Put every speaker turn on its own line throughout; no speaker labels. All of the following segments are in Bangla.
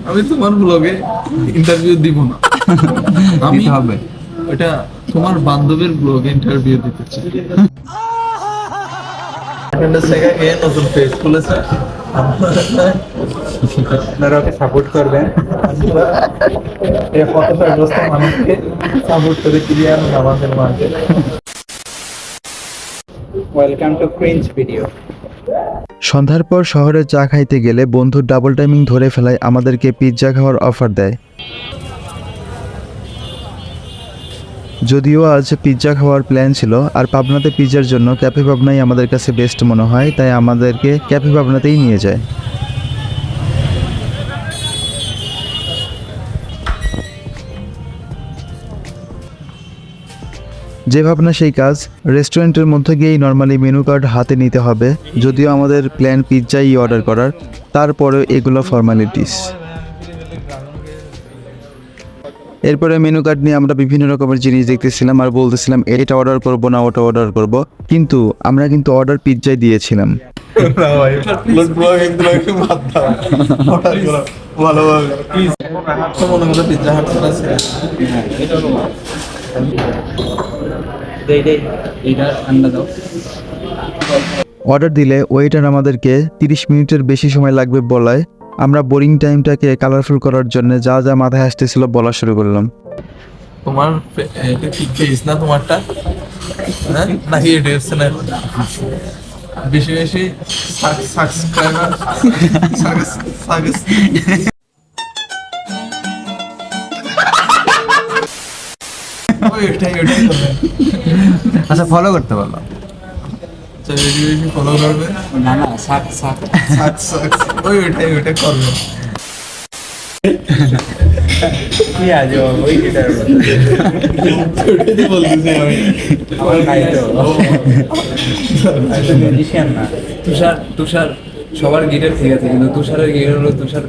আমি তোমার ব্লগে ইন্টারভিউ দিব না, আমি
হবে
ওটা তোমার বান্ধবীর ব্লগে ইন্টারভিউ দিতে চাই। নতুন পেজ খুলেছে,
আপনারা ওকে সাপোর্ট করবেন,
এই হতগ্রস্ত মানুষকে সাপোর্ট করে ক্লিয়ার আমাদের মাঝে।
Welcome to cringe video.
সন্ধ্যার পর শহরে চা খাইতে গেলে বন্ধুর ডাবল টাইমিং ধরে ফেলায় আমাদেরকে পিৎজা খাওয়ার অফার দেয়। যদিও আজ পিৎজা খাওয়ার প্ল্যান ছিল, আর পাবনাতে পিৎজার জন্য ক্যাফে পাবনাই আমাদের কাছে বেস্ট মনে হয়, তাই আমাদেরকে ক্যাফে পাবনাতেই নিয়ে যায়। যে ভাবনা সেই কাজ, রেস্টুরেন্টের মধ্যে গিয়েই নর্মালি মেনু কার্ড হাতে নিতে হবে, যদিও আমাদের প্ল্যান পিৎজাই অর্ডার করার, তারপরেও এগুলো ফর্মালিটিস। এরপরে মেনু কার্ড নিয়ে আমরা বিভিন্ন রকমের জিনিস দেখতেছিলাম আর বলতেছিলাম এটা অর্ডার করব না ওটা অর্ডার করব, কিন্তু আমরা কিন্তু অর্ডার পিৎজাই দিয়েছিলাম। অর্ডার দিলে ওয়েটার আমাদেরকে 30 মিনিটের বেশি সময় লাগবে বলায় আমরা বোরিং টাইমটাকে কালারফুল করার জন্য যা যা মাথায় আসতেছিল বলা শুরু করলাম।
তোমার এটা কি ফেস না তোমারটা, হ্যাঁ নাকি এটা হচ্ছে না বেশি বেশি সাবস্ক্রাইবার ওইটাই করবে।
আচ্ছা ফলো করতে বললাম।
বেশি বেশি ফলো করবে,
না না সাক সাক
ওইটাই করবে।
কি আজ ওই গিটার
ওইটাই বলতেছি আমি।
আমার নাই তো মিউজিশিয়ান না।
তুষার তুষার সবার গিটার ঠিক আছে, কিন্তু তুষারের গিটার হলো তুষার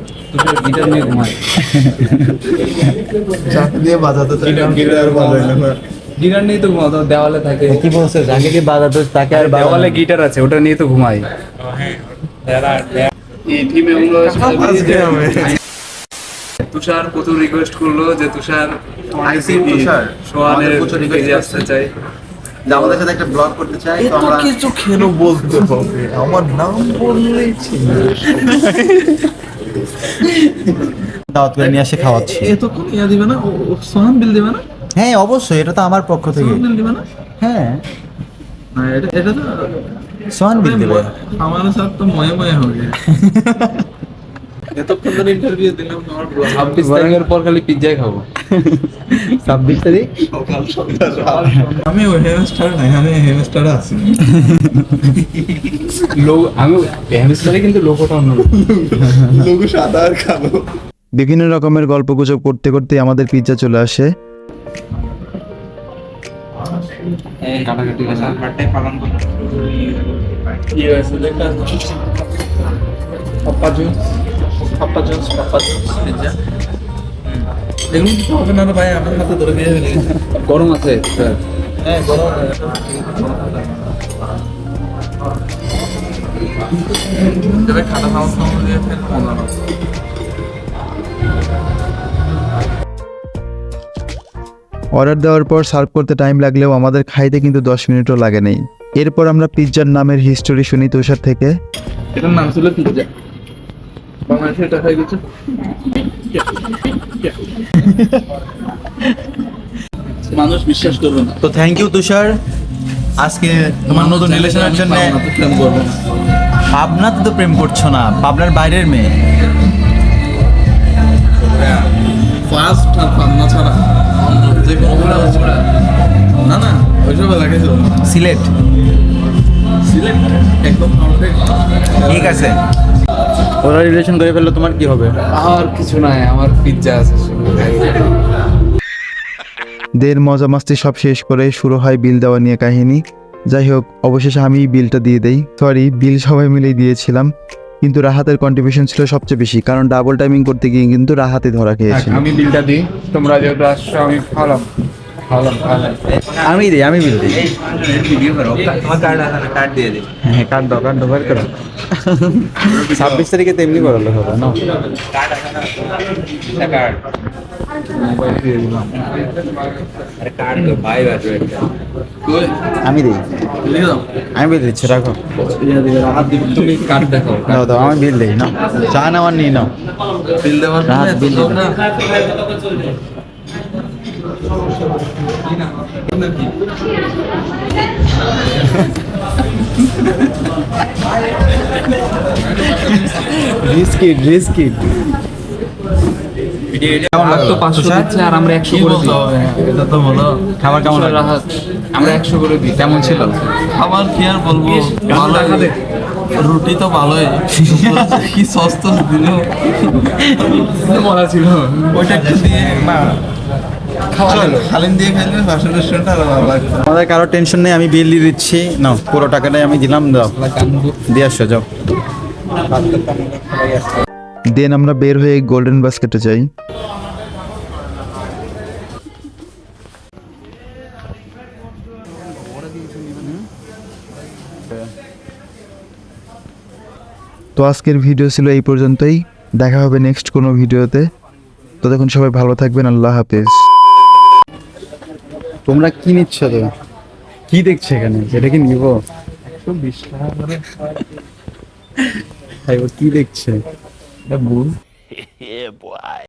গিটার নিয়ে ঘুমায়।
চাক দিয়ে বাজাতে চাই, গিটার বাজাই না।
গিটার নিয়ে তো ঘুমাতো, দেওয়ালে থাকে।
কি বলছে যাকে কি বাজাতো তাকে আর
দেওয়ালে গিটার আছে, ওটা নিয়ে তো ঘুমাই। এই টিমে
আজকে আমি
তুষার প্রচুর রিকোয়েস্ট করলো যে তুষার
তুষার
সোহানের
প্রচুর request
পেজে আসতে চাই।
যে আমাদের সাথে একটা ব্লগ করতে চাই, তো
এত
আমরা
কিছু কেন বলতে হবে, আমার নাম বললেই ছিল।
দাওয়াত করে নিয়ে এসে খাওয়াচ্ছি।
এতক্ষণ ইয়া দিবে না, সোহান বিল দিবে না,
হ্যাঁ অবশ্যই, এটা তো আমার পক্ষ থেকে।
সোহান বিল দিবে না।
হ্যাঁ
না এটা তো
সোহান বিল দেবে।
আমার সাথে তো ময়ে ময়ে হবে। এতক্ষণ ধরে ইন্টারভিউ দিলাম, তোমার
26 তারিখের পর খালি পিৎজাই খাবো।
26 তারিখ
সকাল সন্ধ্যা। আমি ওই হেমস্টার নাই, আমি হেমস্টার আছি।
আমি হ্যামস্টারে কিন্তু লোকটা অন্য
লোক সাদা আর কালো।
বিভিন্ন রকমের গল্পগুজব করতে করতে আমাদের পিৎজা চলে আসে।
কাটাকাটি
পালন করতে
কি হয়েছে দেখা পাপ্পা জুস পিৎজা এগুলো তো হবে না রে ভাই, আমার হাতে ধরে দিয়ে ফেলে।
গরম আছে স্যার।
হ্যাঁ গরম তবে খানা খাওয়া দিয়ে ফেল মনে হয়।
অর্ডার দেওয়ার পর সার্ভ করতে টাইম লাগলেও আমাদের খাইতে কিন্তু 10 মিনিটও লাগে নাই। এরপর আমরা পিৎজার নামের হিস্টোরি শুনি তুষার থেকে।
এটার নাম ছিল পিৎজা, বাংলাদেশে এটা হয়ে গেছে। মানুষ বিশ্বাস করবে না।
তো থ্যাংক ইউ তুষার, আজকে তোমার নতুন রিলেশনের জন্য।
প্রেম করবে না,
পাবনাতে তো প্রেম করছো না, পাবনার বাইরের মেয়ে।
ফার্স্ট আর পান্না ছাড়া অন্য যে কোনোগুলো না না ওইসব এলাকায় যাবো না।
সিলেট
সিলেট একদম
ঠিক আছে। ওরা রিলেশন করে ফেললে তোমার কি হবে?
আর কিছু নাই, আমার পিৎজা আছে।
দের মজা মাস্তি সব শেষ করে শুরু হয় বিল দেওয়া নিয়ে কাহিনী। যাই হোক, অবশেষে আমি বিলটা দিয়ে দেই। সরি, বিল সবাই মিলেই দিয়েছিলাম, কিন্তু রাহাতের কন্ট্রিবিউশন ছিল সবচেয়ে বেশি, কারণ ডাবল টাইমিং করতে গিয়ে কিন্তু রাহাতে ধরা খেয়েছিল।
আমি বিলটা দিই, তোমরা যেহেতু আসছো আমি খাওয়ালাম।
আমি দিই, আমি বিল দিই।
ভিডিও করো তোমার কার্ড দিয়ে দিই।
হ্যাঁ, কার্ড দাও, কার্ড বের করো। 26 তারিখে তো এমনি করালে হবে না?
কার্ড আরে কার্ড তো ভাই বাজবে
আমি দিই, আমি বিল দিচ্ছি, রাখো।
তুমি কার্ড দেখো
দাও দাও, আমি বিল দিই, না চা নেওয়ার নিয়ে নাও।
বিল দেওয়ার
রাহাত
জন্য
বিল
এত
দিবে।
না।
রিস্কিট, রিস্কিট।
আর তো 500 দিচ্ছে আর আমরা 100
কি
করে
বলতে
দিই।
হবে এটা তো বলো।
খাবার কেমন
তুষার
লাগলো?
রাহাত আমরা 100 করে দিই।
কেমন ছিল?
খাবার কি আর বলবো, ভালো
টাকা দে।
রুটি তো ভালোই, কি সস্তা দিল
মজা ছিল।
ওইটা একটু দিয়ে না খাওয়া হালিম দিয়ে খাইলে বাসন রেস্টুরেন্টটা আরো ভালো লাগতো।
আমাদের কারো টেনশন নেই, আমি বিল দিয়ে দিচ্ছি। নাও, পুরো টাকাটাই আমি দিলাম, দাও দিয়ে আসো, যাও।
দেন আমরা বের হয়ে গোল্ডেন বাস্কেটে যাই। তো আজকের ভিডিও ছিল এই পর্যন্তই, দেখা হবে নেক্সট কোনো ভিডিওতে। ততক্ষণ সবাই ভালো থাকবেন, আল্লাহ হাফেজ।
তোমরা কি নিচ্ছ তো? কি দেখছো এখানে? এটা কি নিব?
120 টাকা করে
ভাই, ও কি দেখছে?
এটা ভুল।